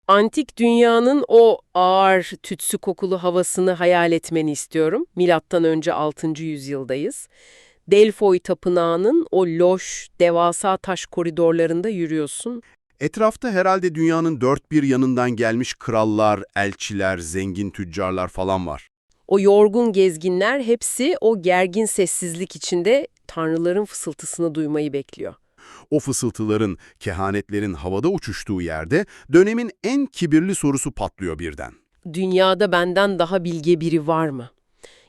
Antik dünyanın o ağır, tütsü kokulu havasını hayal etmeni istiyorum. Milattan önce 6. yüzyıldayız. Delfoy Tapınağı'nın o loş, devasa taş koridorlarında yürüyorsun. Etrafta herhalde dünyanın dört bir yanından gelmiş krallar, elçiler, zengin tüccarlar falan var. O yorgun gezginler hepsi o gergin sessizlik içinde tanrıların fısıltısını duymayı bekliyor. O fısıltıların, kehanetlerin havada uçuştuğu yerde dönemin en kibirli sorusu patlıyor birden. Dünyada benden daha bilge biri var mı?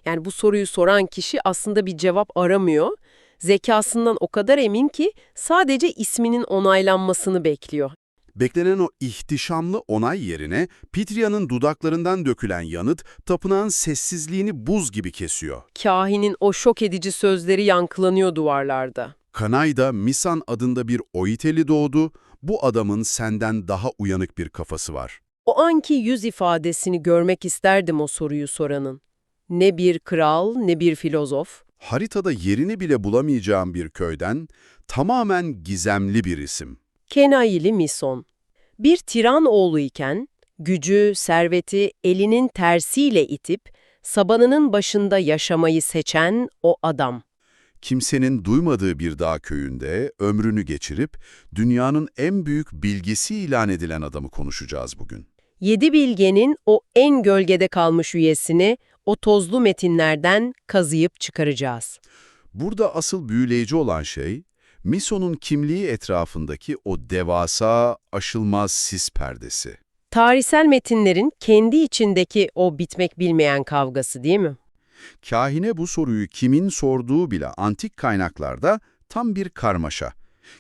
Yani bu soruyu soran kişi aslında bir cevap aramıyor. Zekasından o kadar emin ki sadece isminin onaylanmasını bekliyor. Beklenen o ihtişamlı onay yerine Pitria'nın dudaklarından dökülen yanıt tapınağın sessizliğini buz gibi kesiyor. Kahinin o şok edici sözleri yankılanıyor duvarlarda. Kanay'da Misan adında bir Oiteli doğdu, bu adamın senden daha uyanık bir kafası var. O anki yüz ifadesini görmek isterdim o soruyu soranın. Ne bir kral, ne bir filozof. Haritada yerini bile bulamayacağım bir köyden tamamen gizemli bir isim. Kenayili Mison. Bir tiran oğlu iken, gücü, serveti elinin tersiyle itip, sabanının başında yaşamayı seçen o adam. Kimsenin duymadığı bir dağ köyünde ömrünü geçirip dünyanın en büyük bilgisi ilan edilen adamı konuşacağız bugün. Yedi bilgenin o en gölgede kalmış üyesini o tozlu metinlerden kazıyıp çıkaracağız. Burada asıl büyüleyici olan şey, Mison'un kimliği etrafındaki o devasa, aşılmaz sis perdesi. Tarihsel metinlerin kendi içindeki o bitmek bilmeyen kavgası değil mi? Kahine bu soruyu kimin sorduğu bile antik kaynaklarda tam bir karmaşa.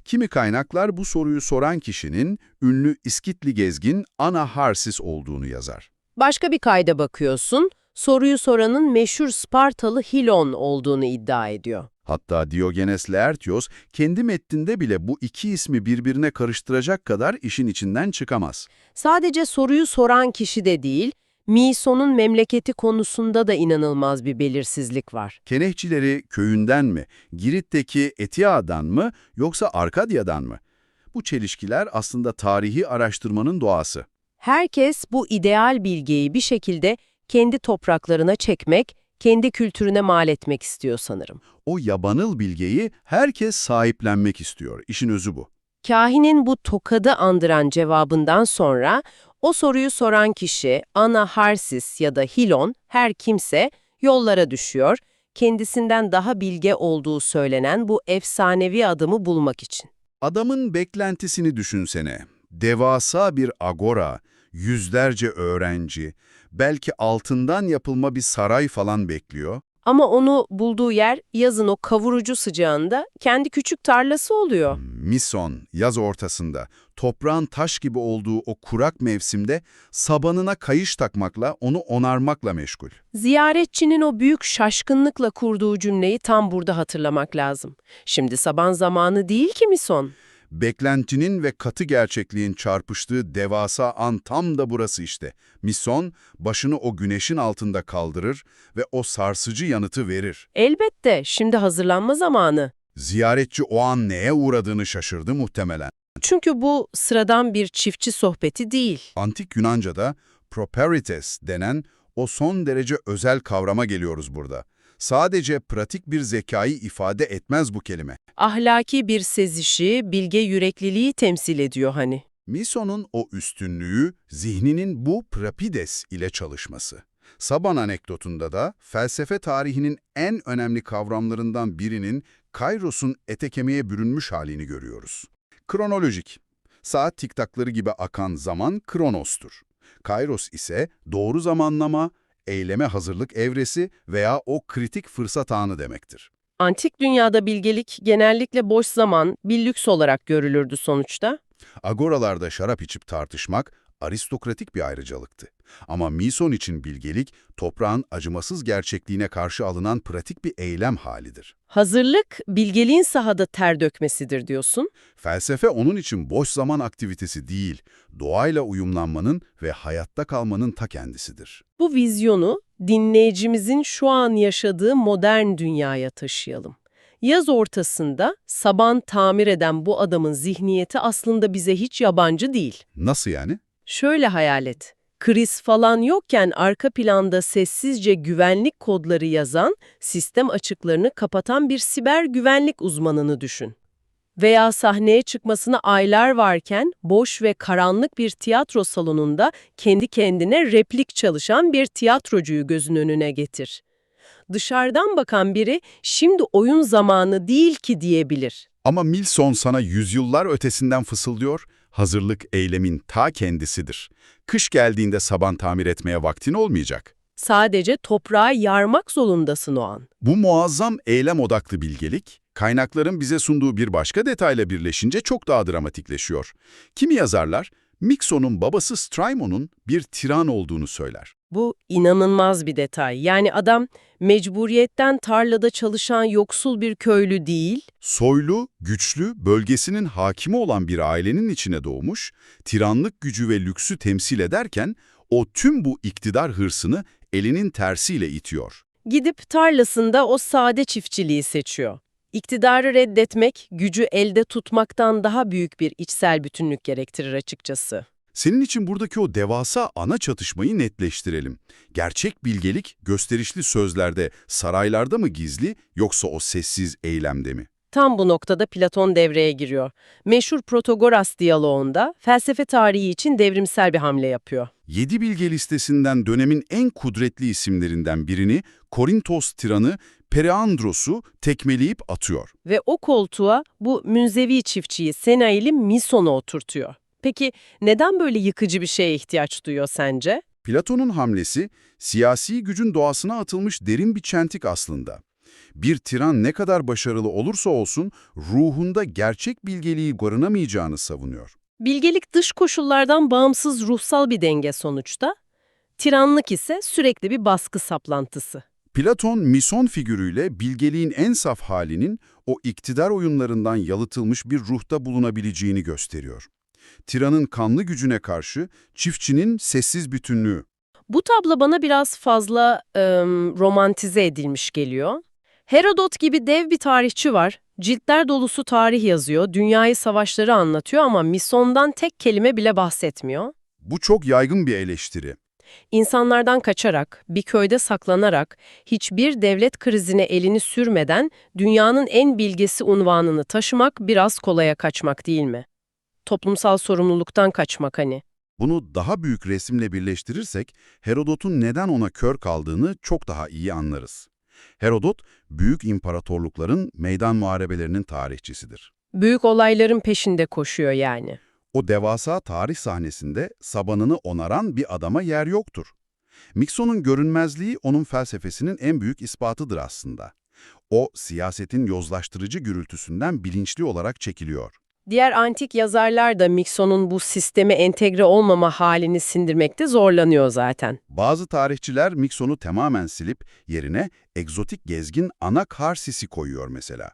Kimi kaynaklar bu soruyu soran kişinin ünlü İskitli gezgin Anaharsis olduğunu yazar. Başka bir kayda bakıyorsun, soruyu soranın meşhur Spartalı Hilon olduğunu iddia ediyor. Hatta Diogenes Laertios kendi metninde bile bu iki ismi birbirine karıştıracak kadar işin içinden çıkamaz. Sadece soruyu soran kişi de değil, Mison'un memleketi konusunda da inanılmaz bir belirsizlik var. Kenehçileri köyünden mi, Girit'teki Etia'dan mı yoksa Arkadya'dan mı? Bu çelişkiler aslında tarihi araştırmanın doğası. Herkes bu ideal bilgeyi bir şekilde kendi topraklarına çekmek, kendi kültürüne mal etmek istiyor sanırım. O yabanıl bilgeyi herkes sahiplenmek istiyor. İşin özü bu. Kahinin bu tokadı andıran cevabından sonra o soruyu soran kişi Anaharsis ya da Hilon her kimse yollara düşüyor, kendisinden daha bilge olduğu söylenen bu efsanevi adamı bulmak için. Adamın beklentisini düşünsene. Devasa bir agora, yüzlerce öğrenci, belki altından yapılma bir saray falan bekliyor. Ama onu bulduğu yer yazın o kavurucu sıcağında kendi küçük tarlası oluyor. Mison, yaz ortasında, toprağın taş gibi olduğu o kurak mevsimde sabanına kayış takmakla, onu onarmakla meşgul. Ziyaretçinin o büyük şaşkınlıkla kurduğu cümleyi tam burada hatırlamak lazım. Şimdi saban zamanı değil ki mi son? Beklentinin ve katı gerçekliğin çarpıştığı devasa an tam da burası işte. Mison, başını o güneşin altında kaldırır ve o sarsıcı yanıtı verir. Elbette, şimdi hazırlanma zamanı. Ziyaretçi o an neye uğradığını şaşırdı muhtemelen. Çünkü bu sıradan bir çiftçi sohbeti değil. Antik Yunanca'da properites denen o son derece özel kavrama geliyoruz burada. Sadece pratik bir zekayı ifade etmez bu kelime. Ahlaki bir sezişi, bilge yürekliliği temsil ediyor hani. Mison'un o üstünlüğü, zihninin bu prapides ile çalışması. Saban anekdotunda da felsefe tarihinin en önemli kavramlarından birinin Kairos'un ete kemiğe bürünmüş halini görüyoruz. Kronolojik. Saat tiktakları gibi akan zaman kronostur. Kairos ise doğru zamanlama, eyleme hazırlık evresi veya o kritik fırsat anı demektir. Antik dünyada bilgelik genellikle boş zaman, bir lüks olarak görülürdü sonuçta. Agoralarda şarap içip tartışmak aristokratik bir ayrıcalıktı. Ama Mison için bilgelik, toprağın acımasız gerçekliğine karşı alınan pratik bir eylem halidir. Hazırlık, bilgeliğin sahada ter dökmesidir diyorsun. Felsefe onun için boş zaman aktivitesi değil, doğayla uyumlanmanın ve hayatta kalmanın ta kendisidir. Bu vizyonu dinleyicimizin şu an yaşadığı modern dünyaya taşıyalım. Yaz ortasında saban tamir eden bu adamın zihniyeti aslında bize hiç yabancı değil. Nasıl yani? Şöyle hayal et. Kriz falan yokken arka planda sessizce güvenlik kodları yazan, sistem açıklarını kapatan bir siber güvenlik uzmanını düşün. Veya sahneye çıkmasına aylar varken boş ve karanlık bir tiyatro salonunda kendi kendine replik çalışan bir tiyatrocuyu gözün önüne getir. Dışarıdan bakan biri şimdi oyun zamanı değil ki diyebilir. Ama Milson sana yüzyıllar ötesinden fısıldıyor, hazırlık eylemin ta kendisidir. Kış geldiğinde saban tamir etmeye vaktin olmayacak. Sadece toprağı yarmak zorundasın o an. Bu muazzam eylem odaklı bilgelik, kaynakların bize sunduğu bir başka detayla birleşince çok daha dramatikleşiyor. Kimi yazarlar, Mikson'un babası Straymon'un bir tiran olduğunu söyler. Bu inanılmaz bir detay. Yani adam mecburiyetten tarlada çalışan yoksul bir köylü değil, Soylu, güçlü, bölgesinin hakimi olan bir ailenin içine doğmuş, tiranlık gücü ve lüksü temsil ederken o tüm bu iktidar hırsını elinin tersiyle itiyor. gidip tarlasında o sade çiftçiliği seçiyor. İktidarı reddetmek, gücü elde tutmaktan daha büyük bir içsel bütünlük gerektirir açıkçası. Senin için buradaki o devasa ana çatışmayı netleştirelim. Gerçek bilgelik gösterişli sözlerde, saraylarda mı gizli yoksa o sessiz eylemde mi? Tam bu noktada Platon devreye giriyor. Meşhur Protagoras diyaloğunda felsefe tarihi için devrimsel bir hamle yapıyor. 7 bilge listesinden dönemin en kudretli isimlerinden birini, Korintos tiranı Periandros'u tekmeleyip atıyor. Ve o koltuğa bu münzevi çiftçiyi Senail'i Mison'a oturtuyor. Peki neden böyle yıkıcı bir şeye ihtiyaç duyuyor sence? Platon'un hamlesi, siyasi gücün doğasına atılmış derin bir çentik aslında. Bir tiran ne kadar başarılı olursa olsun ruhunda gerçek bilgeliği barınamayacağını savunuyor. Bilgelik dış koşullardan bağımsız ruhsal bir denge sonuçta. Tiranlık ise sürekli bir baskı saplantısı. Platon, Mison figürüyle bilgeliğin en saf halinin o iktidar oyunlarından yalıtılmış bir ruhta bulunabileceğini gösteriyor. Tiranın kanlı gücüne karşı çiftçinin sessiz bütünlüğü. Bu tablo bana biraz fazla romantize edilmiş geliyor. Herodot gibi dev bir tarihçi var. Ciltler dolusu tarih yazıyor, dünyayı savaşları anlatıyor ama Mison'dan tek kelime bile bahsetmiyor. Bu çok yaygın bir eleştiri. İnsanlardan kaçarak, bir köyde saklanarak, hiçbir devlet krizine elini sürmeden dünyanın en bilgesi unvanını taşımak biraz kolaya kaçmak değil mi? Toplumsal sorumluluktan kaçmak hani. Bunu daha büyük resimle birleştirirsek, Herodot'un neden ona kör kaldığını çok daha iyi anlarız. Herodot, büyük imparatorlukların meydan muharebelerinin tarihçisidir. Büyük olayların peşinde koşuyor yani. O devasa tarih sahnesinde sabanını onaran bir adama yer yoktur. Mikson'un görünmezliği onun felsefesinin en büyük ispatıdır aslında. O, siyasetin yozlaştırıcı gürültüsünden bilinçli olarak çekiliyor. Diğer antik yazarlar da Mikson'un bu sisteme entegre olmama halini sindirmekte zorlanıyor zaten. Bazı tarihçiler Mikson'u tamamen silip yerine egzotik gezgin Anakharsis'i koyuyor mesela.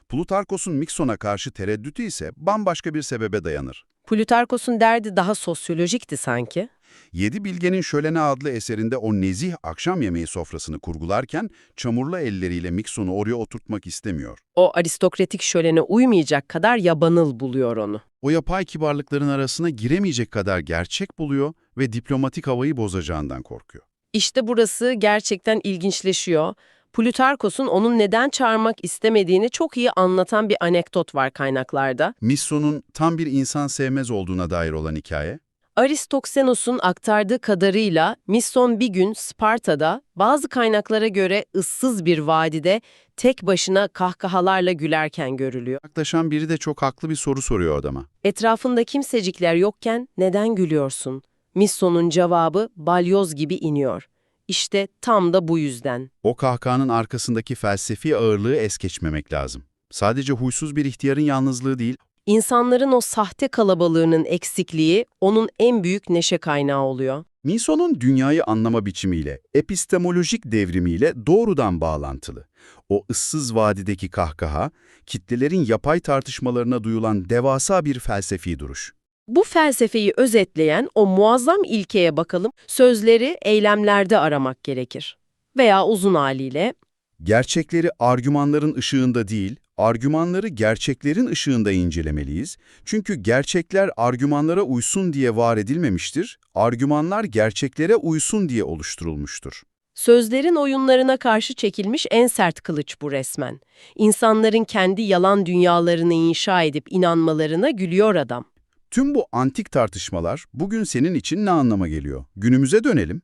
Plutarkos'un Mikson'a karşı tereddütü ise bambaşka bir sebebe dayanır. Plutarkos'un derdi daha sosyolojikti sanki. Yedi Bilge'nin Şölene adlı eserinde o nezih akşam yemeği sofrasını kurgularken çamurlu elleriyle Mikson'u oraya oturtmak istemiyor. O aristokratik şölene uymayacak kadar yabanıl buluyor onu. O yapay kibarlıkların arasına giremeyecek kadar gerçek buluyor ve diplomatik havayı bozacağından korkuyor. İşte burası gerçekten ilginçleşiyor. Plutarkos'un onun neden çağırmak istemediğini çok iyi anlatan bir anekdot var kaynaklarda. Mikson'un tam bir insan sevmez olduğuna dair olan hikaye, Aristoksenos'un aktardığı kadarıyla Misson bir gün Sparta'da bazı kaynaklara göre ıssız bir vadide tek başına kahkahalarla gülerken görülüyor. yaklaşan biri de çok haklı bir soru soruyor adama. Etrafında kimsecikler yokken neden gülüyorsun? Misson'un cevabı balyoz gibi iniyor. İşte tam da bu yüzden. O kahkahanın arkasındaki felsefi ağırlığı es geçmemek lazım. Sadece huysuz bir ihtiyarın yalnızlığı değil, İnsanların o sahte kalabalığının eksikliği onun en büyük neşe kaynağı oluyor. Mison'un dünyayı anlama biçimiyle, epistemolojik devrimiyle doğrudan bağlantılı. O ıssız vadideki kahkaha, kitlelerin yapay tartışmalarına duyulan devasa bir felsefi duruş. Bu felsefeyi özetleyen o muazzam ilkeye bakalım, sözleri eylemlerde aramak gerekir. Veya uzun haliyle, Gerçekleri argümanların ışığında değil, Argümanları gerçeklerin ışığında incelemeliyiz. Çünkü gerçekler argümanlara uysun diye var edilmemiştir, argümanlar gerçeklere uysun diye oluşturulmuştur. Sözlerin oyunlarına karşı çekilmiş en sert kılıç bu resmen. İnsanların kendi yalan dünyalarını inşa edip inanmalarına gülüyor adam. Tüm bu antik tartışmalar bugün senin için ne anlama geliyor? Günümüze dönelim.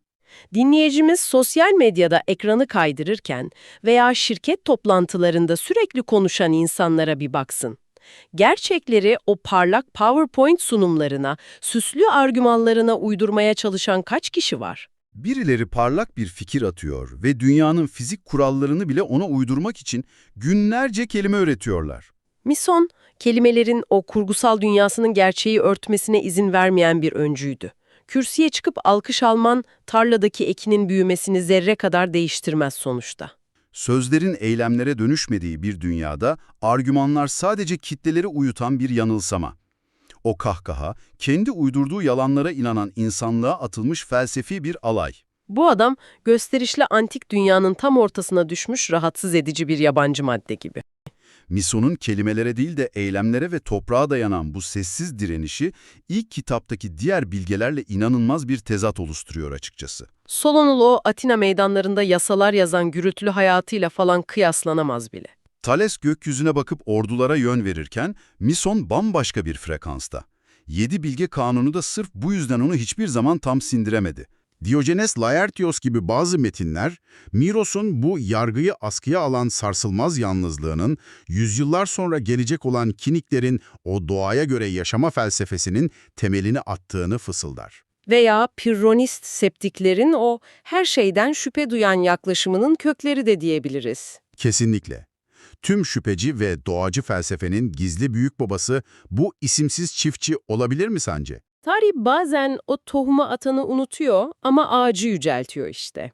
Dinleyicimiz sosyal medyada ekranı kaydırırken veya şirket toplantılarında sürekli konuşan insanlara bir baksın. Gerçekleri o parlak PowerPoint sunumlarına, süslü argümanlarına uydurmaya çalışan kaç kişi var? Birileri parlak bir fikir atıyor ve dünyanın fizik kurallarını bile ona uydurmak için günlerce kelime öğretiyorlar. Mison, kelimelerin o kurgusal dünyasının gerçeği örtmesine izin vermeyen bir öncüydü. Kürsüye çıkıp alkış alman, tarladaki ekinin büyümesini zerre kadar değiştirmez sonuçta. Sözlerin eylemlere dönüşmediği bir dünyada argümanlar sadece kitleleri uyutan bir yanılsama. O kahkaha, kendi uydurduğu yalanlara inanan insanlığa atılmış felsefi bir alay. Bu adam, gösterişli antik dünyanın tam ortasına düşmüş rahatsız edici bir yabancı madde gibi. Mison'un kelimelere değil de eylemlere ve toprağa dayanan bu sessiz direnişi ilk kitaptaki diğer bilgelerle inanılmaz bir tezat oluşturuyor açıkçası. Solon'un o Atina meydanlarında yasalar yazan gürültülü hayatıyla falan kıyaslanamaz bile. Thales gökyüzüne bakıp ordulara yön verirken Mison bambaşka bir frekansta. 7 bilge kanunu da sırf bu yüzden onu hiçbir zaman tam sindiremedi. Diogenes Laertios gibi bazı metinler, Miros'un bu yargıyı askıya alan sarsılmaz yalnızlığının, yüzyıllar sonra gelecek olan Kiniklerin o doğaya göre yaşama felsefesinin temelini attığını fısıldar. Veya Pirronist septiklerin o her şeyden şüphe duyan yaklaşımının kökleri de diyebiliriz. Kesinlikle. Tüm şüpheci ve doğacı felsefenin gizli büyük babası bu isimsiz çiftçi olabilir mi sence? Tarih bazen o tohumu atanı unutuyor ama ağacı yüceltiyor işte.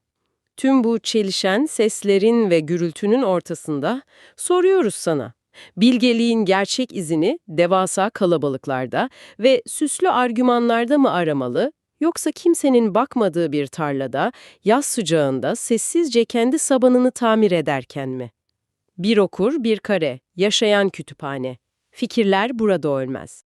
Tüm bu çelişen seslerin ve gürültünün ortasında soruyoruz sana. Bilgeliğin gerçek izini devasa kalabalıklarda ve süslü argümanlarda mı aramalı, yoksa kimsenin bakmadığı bir tarlada, yaz sıcağında sessizce kendi sabanını tamir ederken mi? Bir okur, bir kare, yaşayan kütüphane. Fikirler burada ölmez.